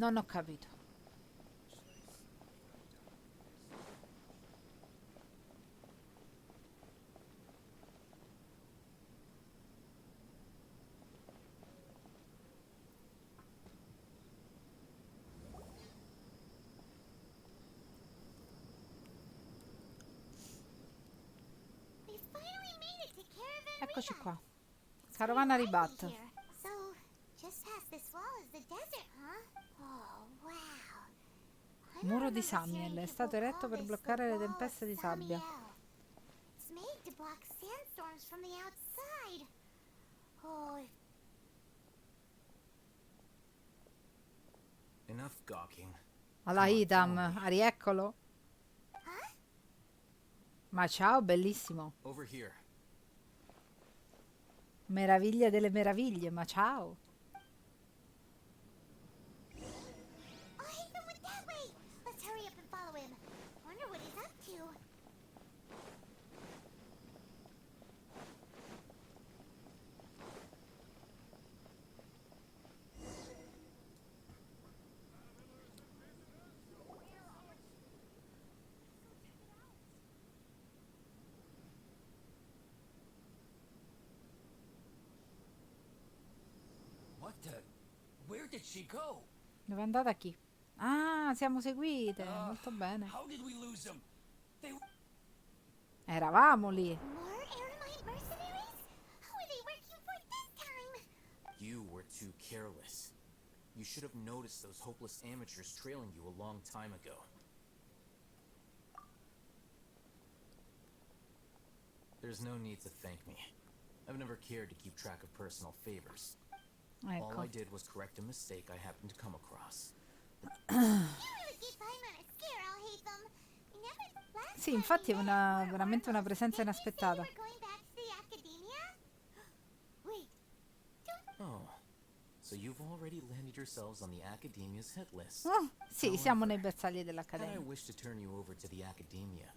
Non ho capito. Eccoci qua. Carovana Ribat. Muro di Samiel è stato eretto per bloccare le tempeste di sabbia. Enough gawking. Alla Itam, rieccolo. Ma ciao, bellissimo. Over here. Meraviglia delle meraviglie, ma ciao. Where did she go? Dove è andata chi? Ah, siamo seguite. Molto bene. How did we lose them? Eravamo lì. You were too careless. You should have noticed those hopeless amateurs trailing you a long time ago. There's no need to thank me. I've never cared to keep track of personal favors. All I did was correct a mistake I happened to come across. Sì, infatti è veramente una presenza inaspettata. Oh, so you've already landed yourselves on the Academia's hit list. Sì, siamo nei bersagli dell'Accademia. I wish to turn you over to the Academia.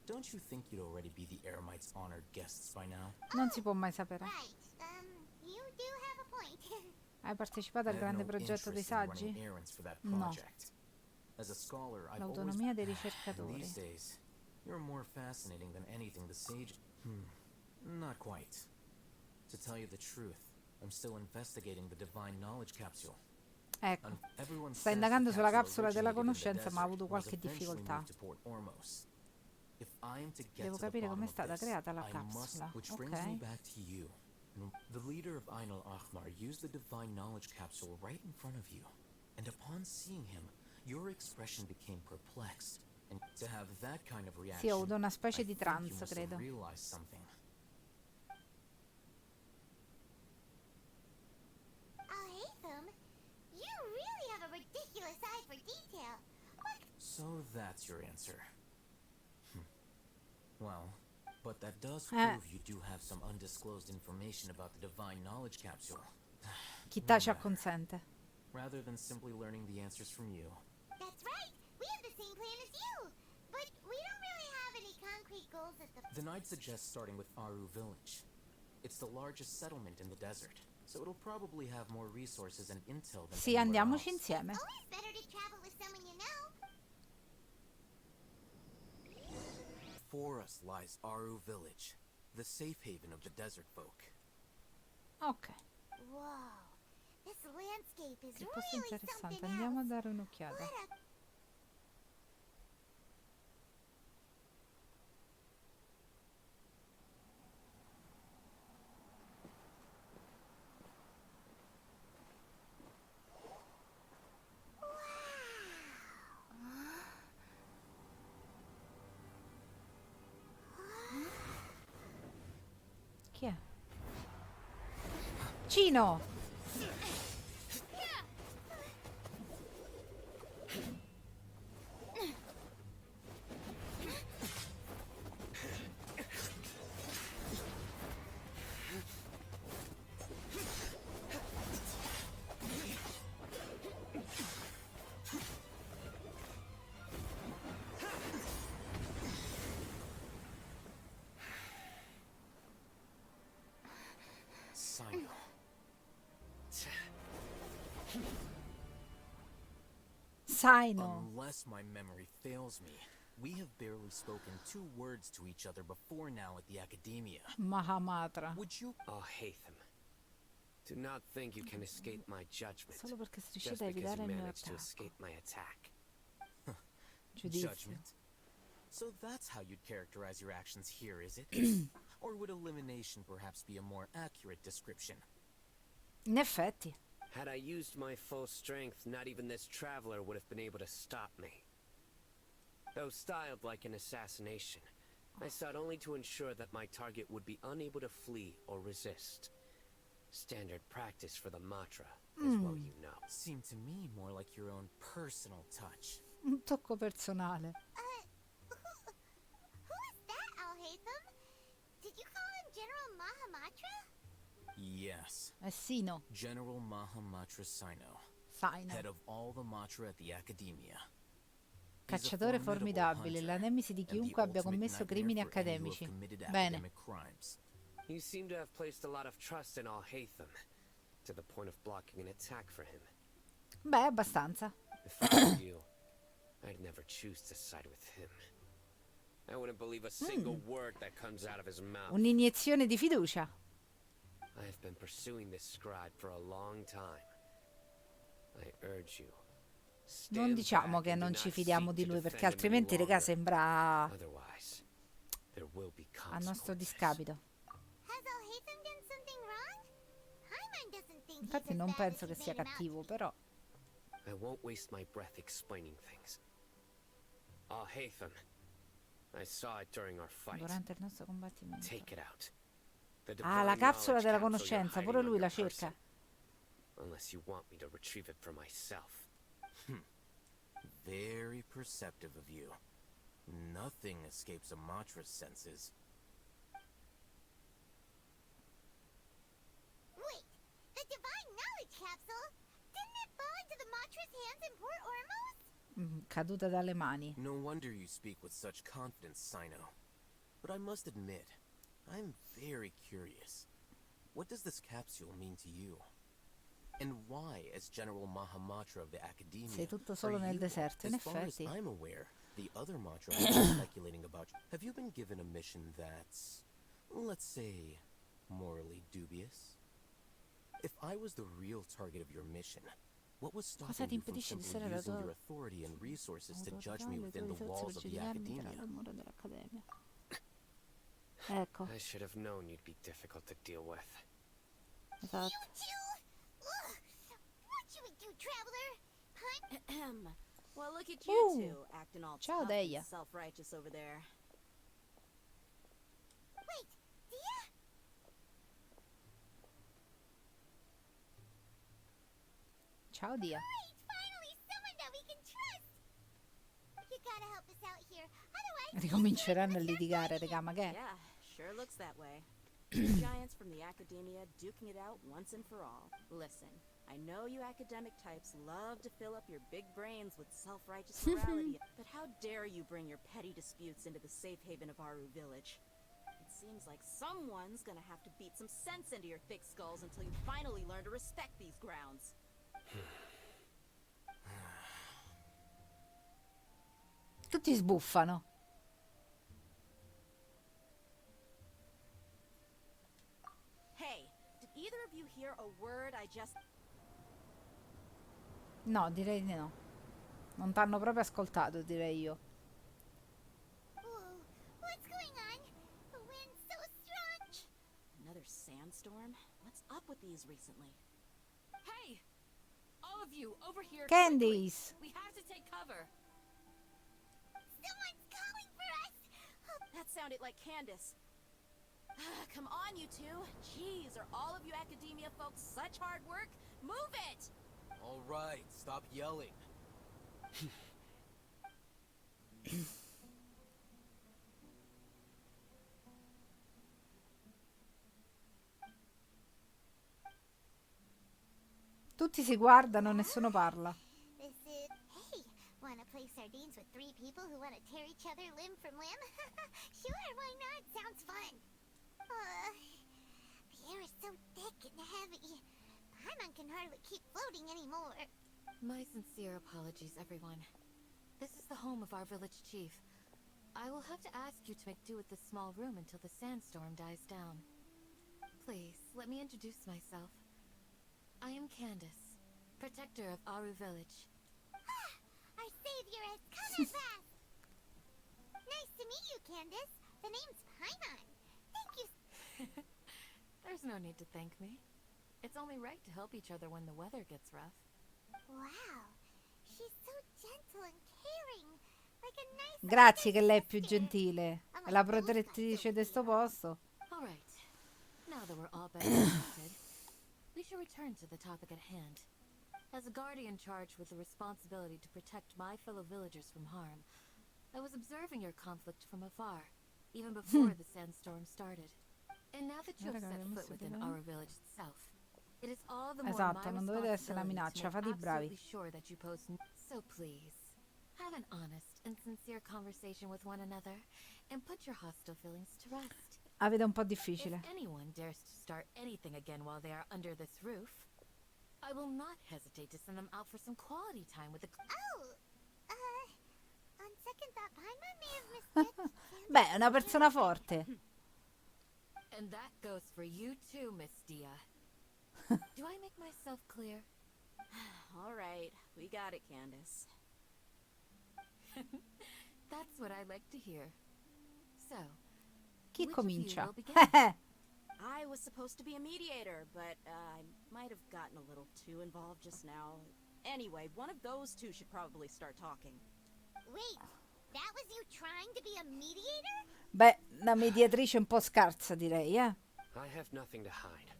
Don't you think you'd already be the Eremites' honored guests by now? Non si può mai sapere. Hai partecipato al grande progetto dei saggi? No. L'autonomia dei ricercatori. You're more fascinating than anything the sage. Not quite. To tell you the truth, I'm still investigating the divine knowledge capsule. Ecco, sta indagando sulla capsula della conoscenza, ma ha avuto qualche difficoltà. Devo capire come è stata creata la capsula. Ok. The leader of Ainul Ahmar used the divine knowledge capsule right in front of you, and upon seeing him, your expression became perplexed. And to have that kind of reaction, sì, ho avuto una specie di trance, credo. So that's your answer. Well, but that does prove you do have some undisclosed information about the divine knowledge capsule. Chi tace acconsente. Rather than simply learning the answers from you. That's right. We have the same plan as you. But we don't really have any concrete goals at the... Then I'd suggest starting with Aru Village. It's the largest settlement in the desert, so it'll probably have more resources and intel than sì, andiamoci insieme. Always better to travel with someone you know. Before us lies Aru Village, the safe haven of the desert folk. Ok. Wow. This landscape is Che posto really interessante, something andiamo a else. dare un'occhiata. Chi è? Cino! Saino. Unless my memory fails me, we have barely spoken 2 words to each other before now at the Academia. Mahamatra. Would you... Oh, Hatham. Do not think you can escape my judgment. Solo perché sei Just riuscita a because evitare you il mio managed to attacco. escape my attack. Giudizio. Judgment? So that's how you'd characterize your actions here, is it? Or would elimination perhaps be a more accurate description? In effetti. Had I used my full strength, not even this traveler would have been able to stop me. Though styled like an assassination, I sought only to ensure that my target would be unable to flee or resist. Standard practice for the Matra, as well you know. Seemed to me more like your own personal touch. Un tocco personale. Who is that, Al-Haytham? Did you call him General Mahamatra? Yes. È Sino. General Mahamatra Sino, Saino. head of all the Matra at the Academia. Cacciatore formidabile, la nemesi di chiunque abbia commesso crimini accademici. Bene. You seem to have placed a lot of trust in Al-Haytham, to the point of blocking an attack for him. Beh, abbastanza. If I were you, I'd never choose to side with him. I wouldn't believe a single word that comes out of his mouth. Un'iniezione di fiducia. I've been pursuing this scribe for a long time. I urge you. Non diciamo che non ci fidiamo di lui, perché altrimenti, raga, sembra Otherwise, there will be a nostro consequences. discapito. Has Al-Haytham done something wrong? Hyman doesn't think Infatti he's non as bad penso as che he sia made him out cattivo, to be. però. I won't waste my breath explaining things. Al-Haytham, I saw it during our fight. Durante il nostro combattimento. Take it out. Ah, la capsula della conoscenza, pure lui la cerca. Unless you want me to retrieve it for myself. Very perceptive of you. Nothing escapes a Matra's senses. Wait, the Divine Knowledge Capsule? Didn't it fall into the Matra's hands in Port Ormos? Caduta dalle mani. No wonder you speak with such confidence, Sino. But I must admit, I'm very curious. What does this capsule mean to you? And why, as General Mahamatra of the Academia, Sei tutto solo are nel you, deserto, in as far as effetti. I'm aware, the other Matra are speculating about you. Have you been given a mission that's, let's say, morally dubious? If I was the real target of your mission, what was Cosa stopping ti you from impedisce di simply essere la using tua your authority and resources to judge autorità, me le within tue the risorse walls per of the giudicarmi Academia? tra le mura dell'Accademia. Ecco, I should have known you'd be difficult to deal with. esatto. You two? Ugh. What should we do, traveler? Hunt? Well, look at you Ooh. two acting all Ciao, tough Deia. and self-righteous over there. Wait, Dia? Ciao, Dia. Great, finally someone that we can trust. You gotta help us out here, otherwise... Ricominceranno a litigare, raga, ma che è? Yeah, sure looks that way. Two giants from the Academia duking it out once and for all. Listen, I know you academic types love to fill up your big brains with self-righteous morality, but how dare you bring your petty disputes into the safe haven of Aru Village? It seems like someone's gonna have to beat some sense into your thick skulls until you finally learn to respect these grounds. Tutti sbuffano. Hey, did either of you hear a word I just... No, direi di no. Non t'hanno proprio ascoltato, direi io. Whoa, what's going on? The wind's so strong. Another sandstorm? What's up with these recently? Hey! All of you, over here. Candice! quickly. We have to take cover. Someone's calling for us. That sounded like Candace. Come on, you two. Jeez, are all of you Academia folks such hard work? Move it! All right, stop yelling. Tutti si guardano, nessuno parla. This is... Hey, wanna play sardines with 3 people who wanna tear each other limb from limb? Sure, why not? Sounds fun. The air is so thick and heavy. Paimon can hardly keep floating anymore. My sincere apologies, everyone. This is the home of our village chief. I will have to ask you to make do with this small room until the sandstorm dies down. Please, let me introduce myself. I am Candace, protector of Aru Village. Our savior has come at last! Nice to meet you, Candace. The name's Paimon. Thank you. There's no need to thank me. It's only right to help each other when the weather gets rough. Wow, she's so gentle and caring. Like a nice Grazie che older lei è più sister. gentile. È la protettrice di sto posto. All right. Now that we're all better acquainted, we should return to the topic at hand. As a guardian charged with the responsibility to protect my fellow villagers from harm, I was observing your conflict from afar, even before the sandstorm started. And now that you have set foot within our village itself, it is all the more Esatto, my non dovete essere una responsibility minaccia, to fate i make bravi. absolutely sure that you pose so please, have an honest and sincere conversation with one another, and put your hostile feelings to rest. Avete un po' difficile. If anyone dares to start anything again while they are under this roof, I will not hesitate to send them out for some quality time with the... On second thought, Paimon may have misjudged Beh, è una persona forte. And that goes for you too, Miss Dia. Do I make myself clear? All right, we got it, Candace. That's what I like to hear. So, Chi which of you comincia? will begin? I was supposed to be a mediator, but I might have gotten a little too involved just now. Anyway, one of those two should probably start talking. Wait, that was you trying to be a mediator? Beh, una mediatrice un po' scarsa, direi, eh? I have nothing to hide,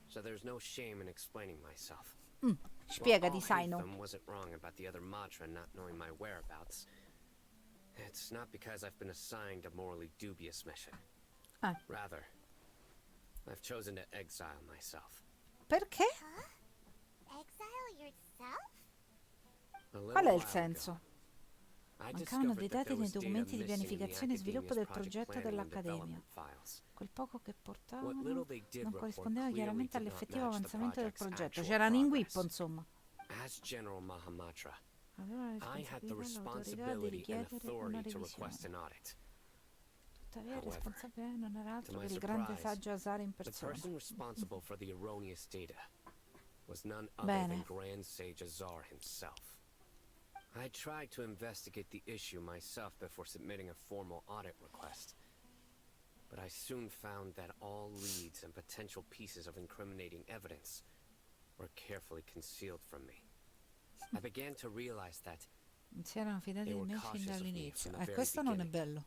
so there's no shame in explaining myself. Spiegati, While Saino. Hatham wasn't wrong about the other Matra not knowing my whereabouts, it's not because I've been assigned a morally dubious mission. Ah. Rather, I've chosen to exile myself. Perché? Exile yourself? A little Qual è il while senso? ago, I Mancavano dei discovered that dati there nei was data documenti di missing in the pianificazione e sviluppo del Academia's progetto project planning and dell'Accademia. development files. Quel poco che What portavano little they did non report corrispondeva clearly chiaramente did not all'effettivo match the avanzamento del project's progetto. actual C'erano in progress. whip, insomma. As General Mahamatra, Aveva la I had the responsabilità e l'autorità di responsibility and richiedere una authority to request revisione. an audit. Tuttavia il However, responsabile non era altro to my che il grande surprise, saggio Asare in The persona. person responsible for the erroneous data was none other Bene. than Grand Sage Azar himself. I tried to investigate the issue myself before submitting a formal audit request, but I soon found that all leads and potential pieces of incriminating evidence were carefully concealed from me. I began to realize that, Non si erano fidati They di were me fin cautious of me dall'inizio. from the very Questo non è beginning. bello.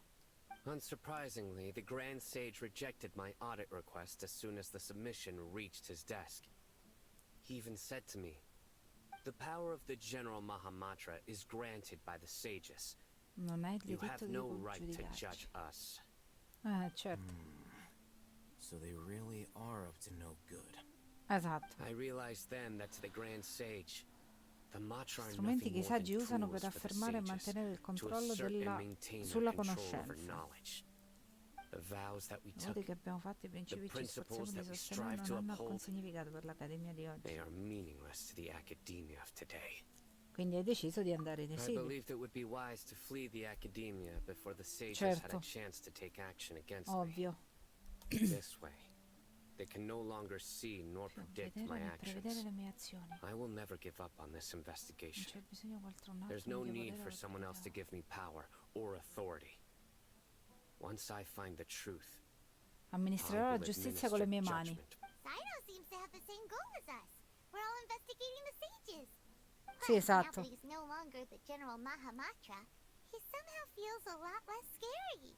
unsurprisingly, the Grand Sage rejected my audit request as soon as the submission reached his desk. He even said to me, "The power of the General Mahamatra is granted by the sages. Non hai il You diritto have di no right to giudicarci. judge us." Certo. So they really are up to no good. Esatto. I realized then that to the Grand Sage, the Matra are Strumenti nothing che i more than saggi usano per tools for the affermare e sages mantenere il to controllo assert and della, maintain their sulla control over conoscenza. knowledge. The vows that we I voti took, che abbiamo fatto, i principi che ci principles sforziamo di that we sostenere strive to non hanno alcun uphold, significato per l'Accademia di oggi. they are meaningless to the academia of today. Quindi hai deciso di andare nei I sedi. believed it would be wise to flee the academia before the sages had Certo. a chance to take action against me. Ovvio. This way, they can no longer see nor Più predict vedere my che prevedere actions. le mie azioni. I will never give up on this Non investigation. c'è bisogno che altro un There's attimo no di need potere for o someone else to autorità. give me power or authority. Once I find the truth, I Amministrerò la will giustizia con le mie administer mani. judgment. Sino seems to have the same goal as us. We're all investigating the sages. Sì, esatto. Now that he's no longer the General Mahamatra, he somehow feels a lot less scary.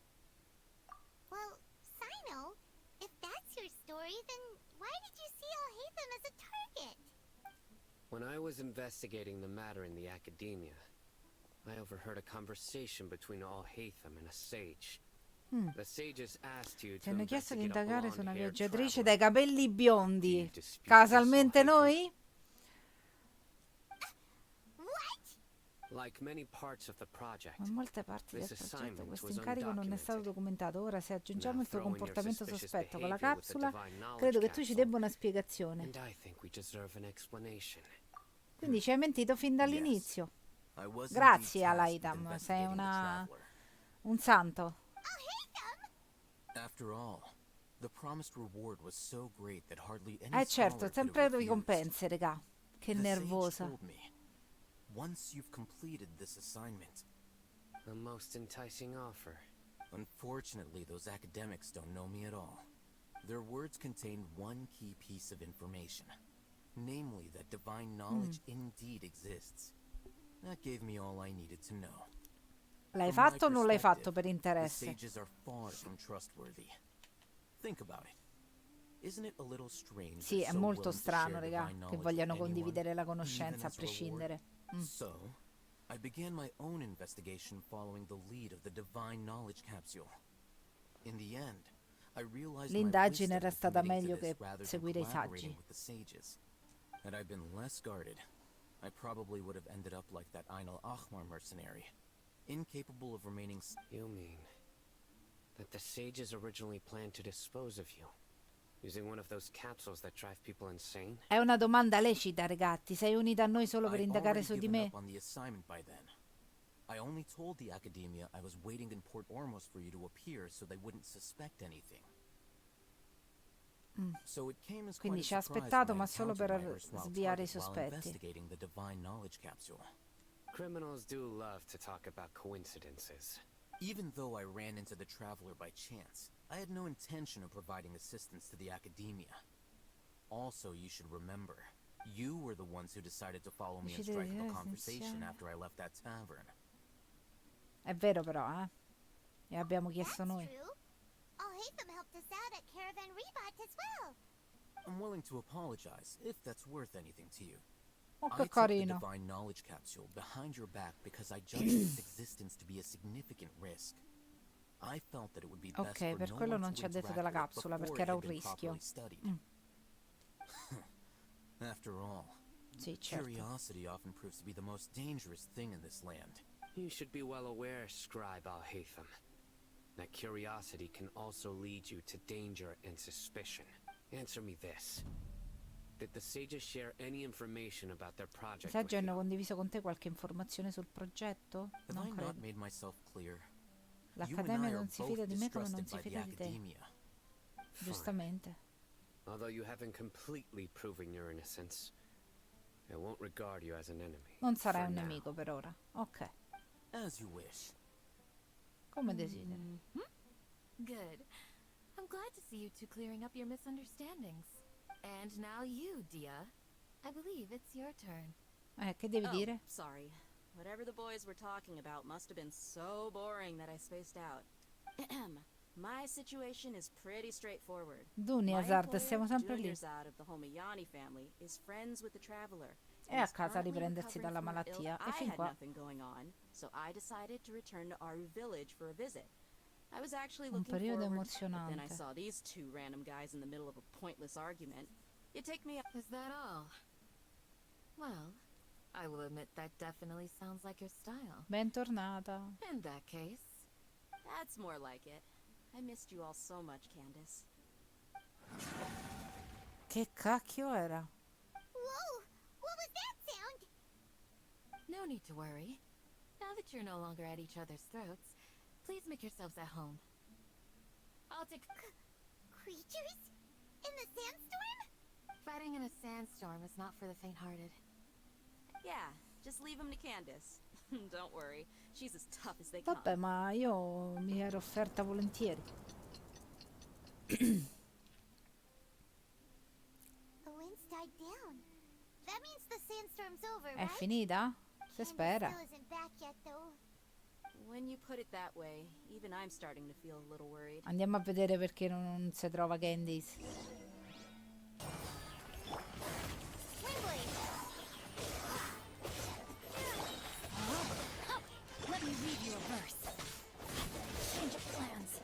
Well, Sino, if that's your story, then why did you see Al-Haytham as a target? When I was investigating the matter in the academia, I overheard a conversation between Al-Haytham and a sage. The sages asked you Ti to hanno chiesto di investigate a indagare su una blonde-haired viaggiatrice traveler. dai capelli biondi. Do you dispute Casualmente this, Al-Haytham? noi? What? Like many parts of the project, Ma in molte parti del This progetto assignment questo was incarico non è stato undocumented. documentato. Ora, se aggiungiamo now il tuo throw in your comportamento suspicious sospetto con la behavior with the capsula, divine knowledge credo che tu ci capsule, debba una spiegazione. and I think we deserve an explanation. Quindi ci hai mentito fin dall'inizio. I was Grazie indeed alla tasked with ITA, sei investigating the traveler. un santo. After all, the promised reward was so great that hardly any Certo, scholar could sempre have refused. ricompense, regà. Che The sage nervosa. told me, once you've completed this assignment, A most enticing offer. unfortunately, those academics don't know me at all. Their words contained one key piece of information, namely that divine knowledge indeed exists. That gave me all I needed to know. L'hai From my fatto o non l'hai fatto per perspective, interesse? The sages are far from trustworthy. Think about it. Isn't it a little strange? Sì, they're è so molto willing to strano, share regà, divine che knowledge vogliano with anyone, condividere la even conoscenza a as a reward? prescindere. So, I began my own investigation following the lead of the divine knowledge capsule. In the end, I realized my L'indagine wisdom era in stata committing to meglio this che rather than seguire i collaborating saggi. with the sages. Had I been less guarded, I probably would have ended up like that Ainul Ahmar mercenary, incapable of remaining. You mean that the sages originally planned to dispose of you, using one of those capsules that drive people insane? È una domanda lecita, regà. Ti sei unita a noi solo per I'd indagare already su di given me? up on the assignment by then. I only told the academia I was waiting in Port Ormos for you to appear so they wouldn't suspect anything. So it came as Quindi quite ci a ha surprise aspettato, when I ma solo encountered per my erstwhile sviare i target while sospetti. investigating the divine knowledge capsule. Criminals do love to talk about coincidences. Even though I ran into the traveler by chance, I had no intention of providing assistance to the academia. Also, you should remember, you were the ones who decided to follow me and strike up a conversation after I left that tavern. È vero però, eh? E abbiamo chiesto That's noi. true. Al-Haytham helped us out at Caravan Rebat as well. I'm willing to apologize, if that's worth anything to you. Oh, I che took the carino. divine knowledge capsule behind your back because I judged its existence to be a significant risk. I felt that it would be best Ok, for per no quello one non to ci ha detto interact della with it capsula, before perché it era had un been rischio. properly studied. After all, Sì, certo. curiosity often proves to be the most dangerous thing in this land. You should be well aware, Scribe Al-Haytham, that curiosity can also lead you to danger and suspicion. Answer me this. Did the sages share any information about their I project saggi with hanno you? condiviso con te qualche informazione sul progetto? Have Non I not credo. made myself clear? You and L'Accademia I are non si both fida di me come non distrusted si by the fida di te. academia. Fine. Giustamente. Although you haven't completely proven your innocence, I won't regard you as an enemy. Non sarai for un now. nemico per ora. Ok, As you wish. come desideri. Good. I'm glad to see you two clearing up your misunderstandings. And now you, Dia. I believe it's your turn. Che devi Oh, dire? sorry. Whatever the boys were talking about must have been so boring that I spaced out. My situation is pretty straightforward. Dunia, My Zard, employer, siamo sempre lì. Junior of the Homayani family, is friends with the traveler. È a casa a riprendersi dalla malattia. E I fin had qua. nothing going on, so I decided to return to Aru village for a visit. I was actually Un looking periodo forward, but then I emozionante. saw these two random guys in the middle of a pointless argument. You take me Is that all? Well, I will admit that definitely sounds like your style. Bentornata. In that case, That's more like it. I missed you all so much, Candace. Che cacchio era? Whoa! What was that sound? no need to worry. Now that you're no longer at each other's throats, please make yourselves at home. I'll take... Creatures? In the sandstorm? Fighting in a sandstorm is not for the faint-hearted. Yeah, just leave him to Candace. Don't worry, she's as tough as they come. Vabbè, ma io mi ero offerta volentieri. The winds died down. That means the sandstorm's over, È right? finita? Si Candace spera. still isn't back yet, though. When you put it that way, even I'm starting to feel a little worried. Andiamo a vedere perché non si trova Candice. Windblade! Let me read you a verse. Change of plans.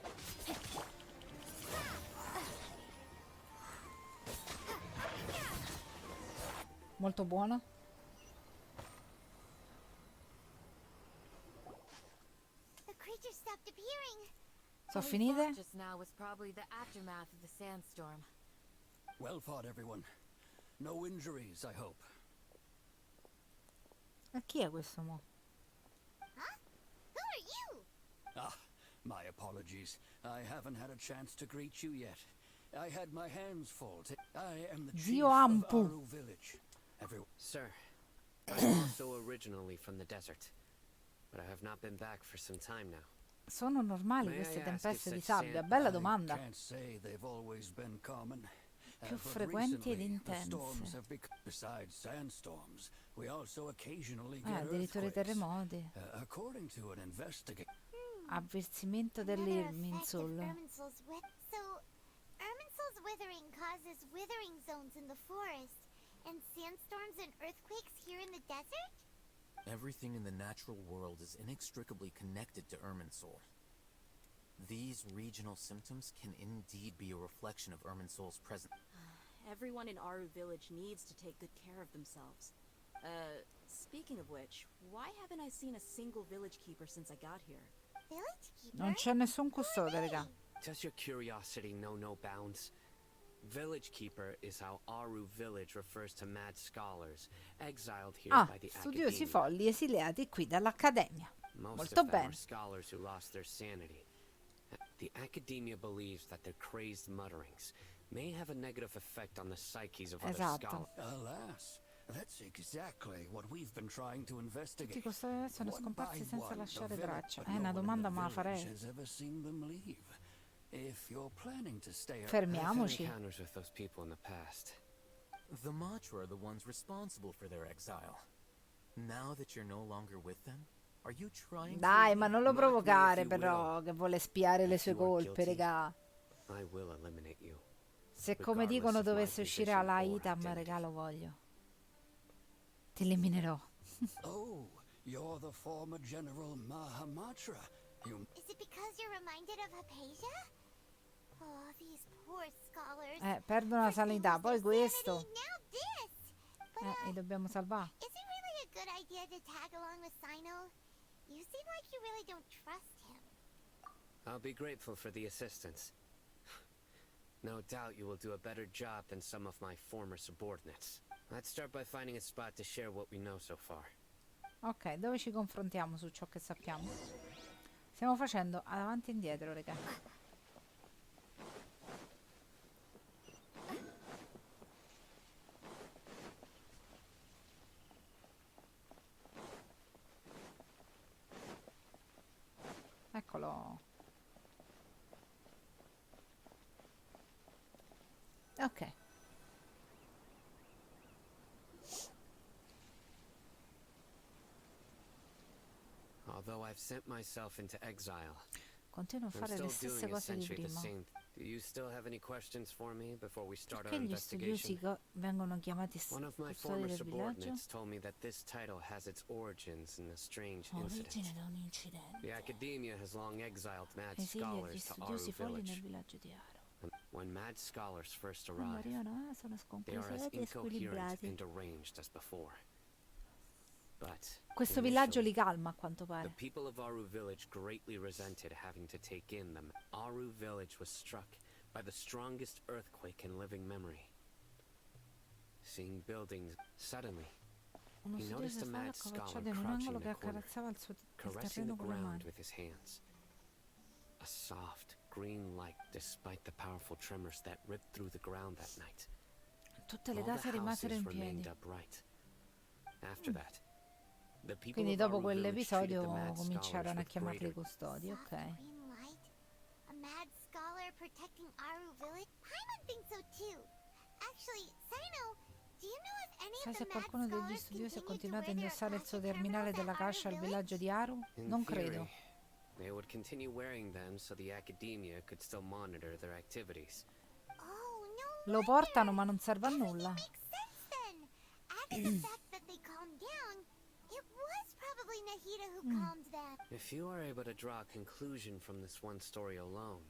Molto buono. The creatures stopped appearing. Sono What we fought finite? just now was probably the aftermath of the sandstorm. Well fought, everyone. No injuries, I hope. Ma chi è questo mo? Huh? Who are you? Ah, my apologies. I haven't had a chance to greet you yet. I had my hands full. I am the chief Zio of Ampu. Aru village. Sir, I'm also originally from the desert, but I have not been back for some time now. Sono normali May queste I ask tempeste if di such sabbia? sand- Bella I domanda. can't say they've always been common. Più But frequenti ed recently, the storms intense. have besides sandstorms, we also occasionally get Addirittura i earthquakes. terremoti. According to an investigation, Avversimento Another effect of dell'Irminsul. Irminsul's So, Irminsul's withering causes withering zones in the forest, and sandstorms and earthquakes here in the desert? Everything in the natural world is inextricably connected to Irminsul. These regional symptoms can indeed be a reflection of Irminsul's presence. Everyone in Aru village needs to take good care of themselves. Speaking of which, why haven't I seen a single village keeper since I got here? Village keeper? Non c'è nessun custode, raga. Does your curiosity know no bounds? Village Keeper is how Aru village refers to mad scholars exiled here Ah, by the studiosi academia. folli esiliati qui dall'Accademia. Most Molto of them are bene. scholars who lost their sanity. The academia believes that their crazed mutterings may have a negative effect on the psyches of other Esatto. scholars. alas, that's exactly what we've been trying to Tutti investigate. i custodi sono One scomparsi by senza one, lasciare the village- traccia. but È no una one in domanda, the ma la village farei. has ever seen them leave. If you're planning to stay I've had Fermiamoci. encounters with those people in the past. The Matra are the ones responsible for their exile. Now that you're no longer with them, are you trying Dai, to... ma non lo Mark me if provocare you però, che vuole spiare le If sue you are colpe, guilty, regà. I will eliminate you. Se come dicono regardless of my dovesse uscire position alla or ITA, ma identity. regalo voglio. Ti eliminerò. Oh, you're the former General Mahamatra. You Is it because you're reminded of Hypatia? Oh, these poor scholars. Perdono la First they sanità, lose poi their questo. sanity, now this. But, Li dobbiamo salvare. is it really a good idea to tag along with Sino? You seem like you really don't trust him. I'll be grateful for the assistance. No doubt you will do a better job than some of my former subordinates. Let's start by finding a spot to share what we know so far. Ok, dove ci confrontiamo su ciò che sappiamo? Stiamo facendo avanti e indietro, regà. Eccolo. Ok. Although I've sent myself into exile, Continuo a I'm fare le still stesse doing cose di essentially the prima. same. Do you still have any questions for me before we start our Perché gli studiosi investigation? vengono chiamati One of my custodi former del villaggio? subordinates told me that this title has its origins in a strange Origine incident. da un The incidente. academia has long exiled mad Esiglia gli scholars to Aru studiosi folli nel village. villaggio di Aro. When mad scholars first Quando arrive, arrivano, sono they are as sconclusati e incoherent squilibrati. and deranged as before. But Questo villaggio initially, li calma, a quanto the pare. people of Aru village greatly resented having to take in them. Aru village was struck by the strongest earthquake in living memory. Seeing buildings suddenly, Uno he studioso noticed a stava mad accovacciato scholar in un crouching angolo in che a corner, accarezzava il caressing terreno the con le ground mani. with his hands. A soft green light, despite the powerful tremors that ripped through the ground that night. Tutte le All case the rimasero houses in remained piedi. upright. After that, the people Quindi of dopo Aru village treated quell'episodio the mad cominciarono scholars a with chiamarli greater custodi, Soft ok. green light? A mad scholar protecting Aru village? Paimon thinks so too. Actually, Sino, do you know if any Sai of se the mad qualcuno degli scholars studiosi ha continued to continuato a wear their indossare il Akasha suo terminale terminals della at cascia al Aru villaggio di village? Aru? In Non theory, credo. they would continue wearing them so the academia could still monitor their activities. Oh, no Lo portano wonder. ma non serve a Everything nulla. makes sense then. Add to the fact that they calmed down, it was probably Nahida who calmed them. If you are able to draw a conclusion from this one story alone,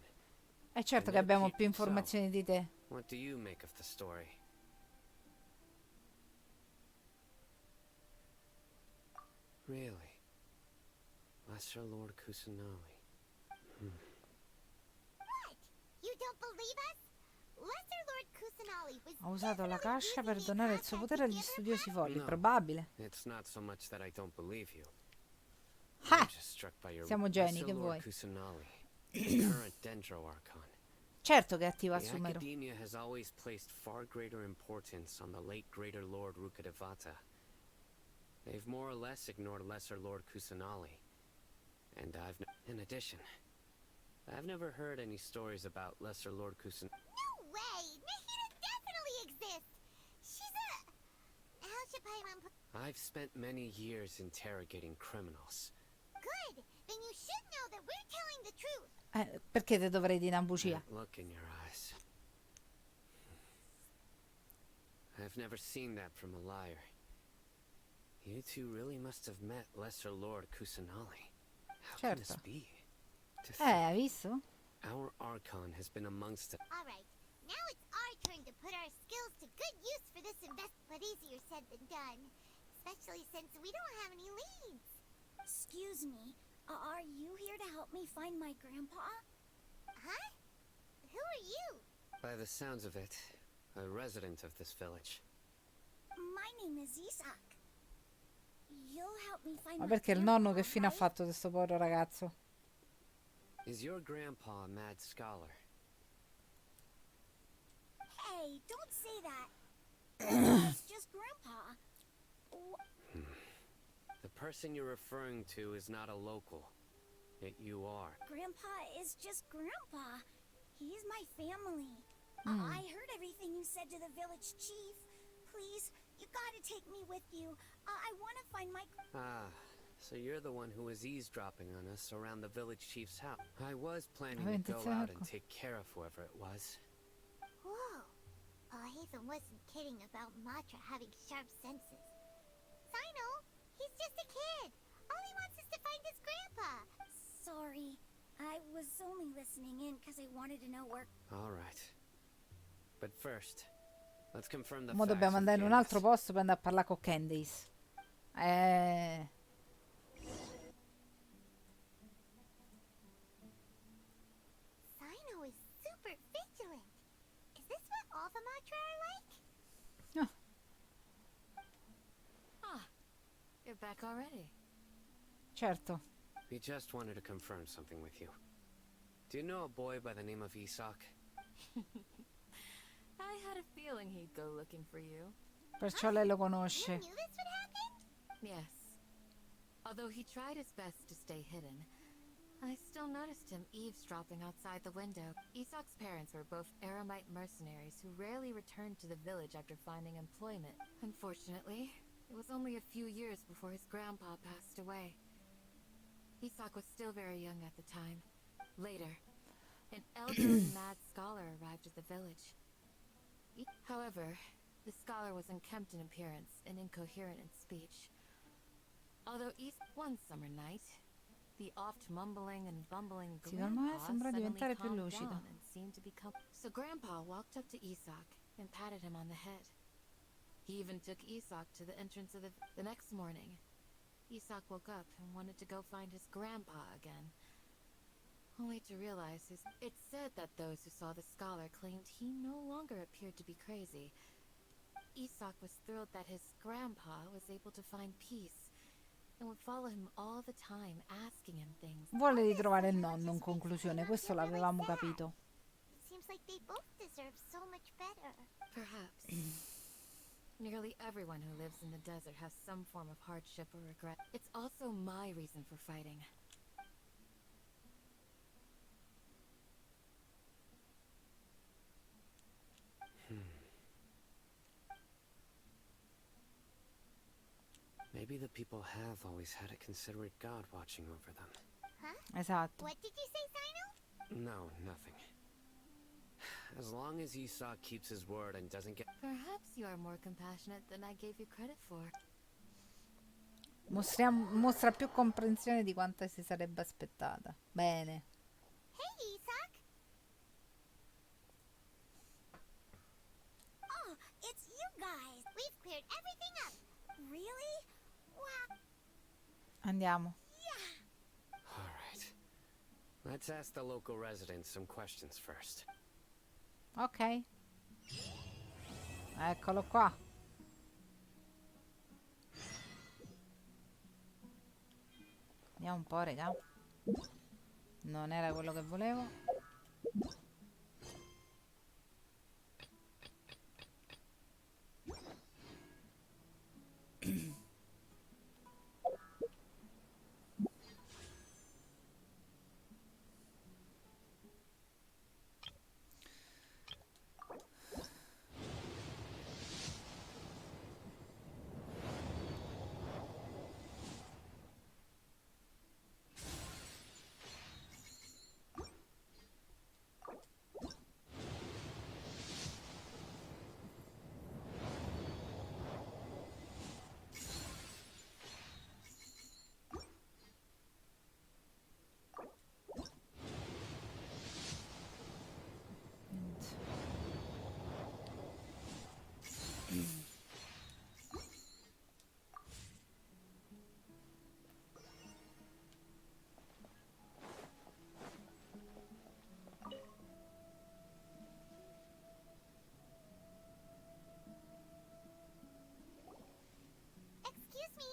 È certo che abbiamo più informazioni di te. what do you make of the story? Really? Lesser Lord Kusanali. What? You don't believe us? Lesser Lord Kusanali was Ha usato la definitely cascia using per the donare il suo Akata potere to agli give her studiosi folli. No. Probabile. It's not so much that I don't believe you. Ah! I'm just struck by your Siamo geni, Lesser che Lord vuoi? Kusanali, the current Dendro Archon. Certo che è attiva The su Mero. Academia has always placed far greater importance on the late Greater Lord Rukkhadevata. They've more or less ignored Lesser Lord Kusanali. And in addition, I've never heard any stories about Lesser Lord Kusanali. No way! Nahida definitely exists! She's a... How should Paimon put... I've spent many years interrogating criminals. Good! Then you should know that we're telling the truth! Perché te dovrei dire una bugia? That look in your eyes. I've never seen that from a liar. You two really must have met Lesser Lord Kusanali. How can this Certo. be? To Hai visto? our Archon has been amongst us. Alright, now it's our turn to put our skills to good use for this but easier said than done. Especially since we don't have any leads. Excuse me, are you here to help me find my grandpa? Huh? Who are you? By the sounds of it, a resident of this village. My name is Isak. You'll help me find Ma my perché il grandpa, nonno che fine ha right? fatto questo povero ragazzo? Is your grandpa a mad scholar? Hey, don't say that. It's just grandpa. The person you're referring to is not a local. Yet you are. Grandpa is just grandpa. He's my family. I heard everything you said to the village chief. Please, you gotta take me with you. I wanna find my... Ah, so you're the one who was eavesdropping on us around the village chief's house. I was planning to go out and take care of whoever it was. Whoa. Ethan wasn't kidding about Matra having sharp senses. Sino, he's just a kid. All he wants is to find his grandpa. Sorry. I was only listening in because I wanted to know where... All right. But first, let's confirm the Mo facts dobbiamo with andare in un Candace. altro posto per andare a parlare con Candice. Sino is super vigilant. Is this what all the Matra are like? You're back already. Certo. We just wanted to confirm something with you. Do you know a boy by the name of Isak? I had a feeling he'd go looking for you. Perciò lei lo You conosce. knew this would happen? Yes. Although he tried his best to stay hidden, I still noticed him eavesdropping outside the window. Isak's parents were both Aramite mercenaries who rarely returned to the village after finding employment. Unfortunately, it was only a few years before his grandpa passed away. Isak was still very young at the time. Later, an elderly mad scholar arrived at the village. However, the scholar was unkempt in appearance and incoherent in speech. Although one summer night, the oft mumbling and bumbling Sì, ormai grandpa sembra suddenly diventare più calmed lucido. down and seemed to become... So grandpa walked up to Isak and patted him on the head. He even took Isak to the entrance of the next morning. Isak woke up and wanted to go find his grandpa again, only to realize it said that those who saw the scholar claimed he no longer appeared to be crazy. Isak was thrilled that his grandpa was able to find peace and would follow him all the time, asking him things. Vuole ritrovare il nonno in conclusione, questo l'avevamo capito. It seems like they both deserve so much better. Perhaps. Nearly everyone who lives in the desert has some form of hardship or regret. It's also my reason for fighting. Maybe the people have always had a considerate god watching over them. Huh? Esatto. What did you say, Sino? No, nothing. As long as Isak keeps his word and doesn't get... Perhaps you are more compassionate than I gave you credit for. Mostra più comprensione di quanto si sarebbe aspettata. Bene. Hey, Isak. Oh, it's you guys. We've cleared everything up. Really? Wow. Andiamo. All right. Let's ask the local residents some questions first. Ok. Eccolo qua. Vediamo un po', raga. Non era quello che volevo. Excuse me,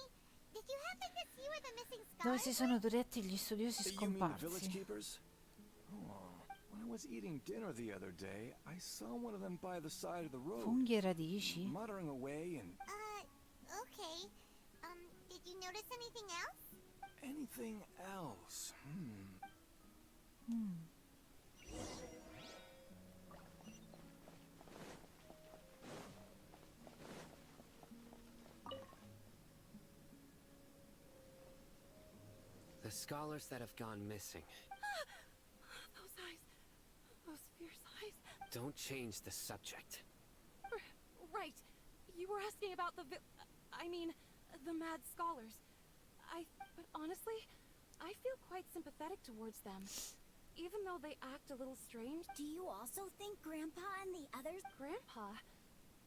did you happen to see where the missing Dove scholars si sono diretti gli studiosi You mean the village scomparsi? keepers? Oh, when I was eating dinner the other day, I saw one of them by the side of the road, Funghi e radici? muttering away and okay. Did you notice anything else? anything else. The scholars that have gone missing. Those eyes. Those fierce eyes. Don't change the subject. Right. You were asking about the the mad scholars. But honestly, I feel quite sympathetic towards them. Even though they act a little strange. Do you also think Grandpa and the others... Grandpa?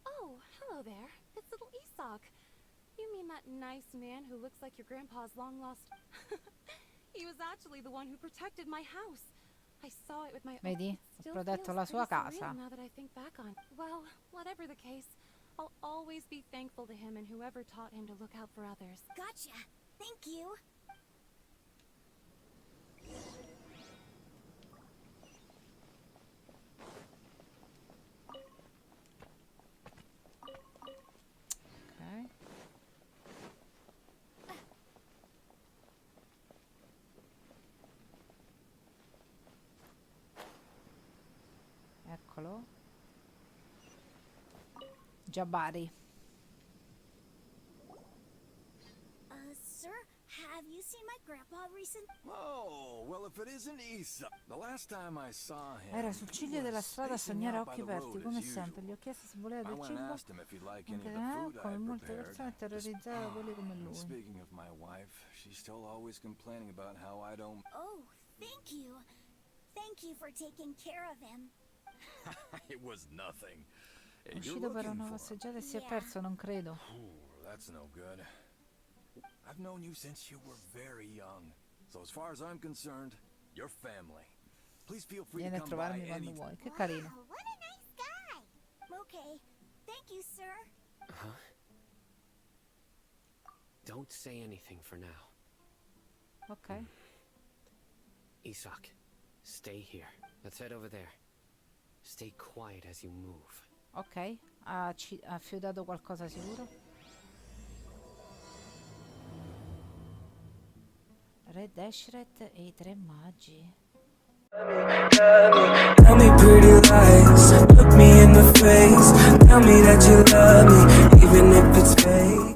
Oh, hello there. It's little Isak. You mean that nice man who looks like your grandpa's long-lost... He was actually the one who protected my house. I saw it with my Vedi? It Ha still protetto feels la sua pretty surreal casa. now that I think back on. Well, whatever the case, I'll always be thankful to him and whoever taught him to look out for others. Gotcha. Thank you. Ok. Eccolo. Jabari. Sir, have you seen my grandpa recently? Oh, well, if it isn't Isa. The last time I saw him, Era sul ciglio he della was strada a spacing sognare a out by occhi the aperti, road come as sempre. Gli usual. ho chiesto se voleva I del went and cibo, asked him if he'd like any anche of the food come I molte prepared. persone terrorizzava quelli come lui. Speaking of my wife, she's still always complaining about how I don't... Oh, thank you. Thank you for taking care of him. It was nothing. È You're uscito per looking una for him. passeggiata e si è Yeah. perso, non credo. Oh, that's no good. I've known you since you were very young. So as far as I'm concerned, you're family. Please feel free Vieni to a come by trovarmi quando any... vuoi. Che carino. Wow, what a nice guy. Okay. Thank you, sir. Huh? Don't say anything for now. Ok. Isak, stay here. Let's head over there. Stay quiet as you move. Ok. Ha feudato qualcosa sicuro. Red Ashret e i tre magi. Tell me pretty lies, look me in the face. Tell me that you love me, even if it's fake.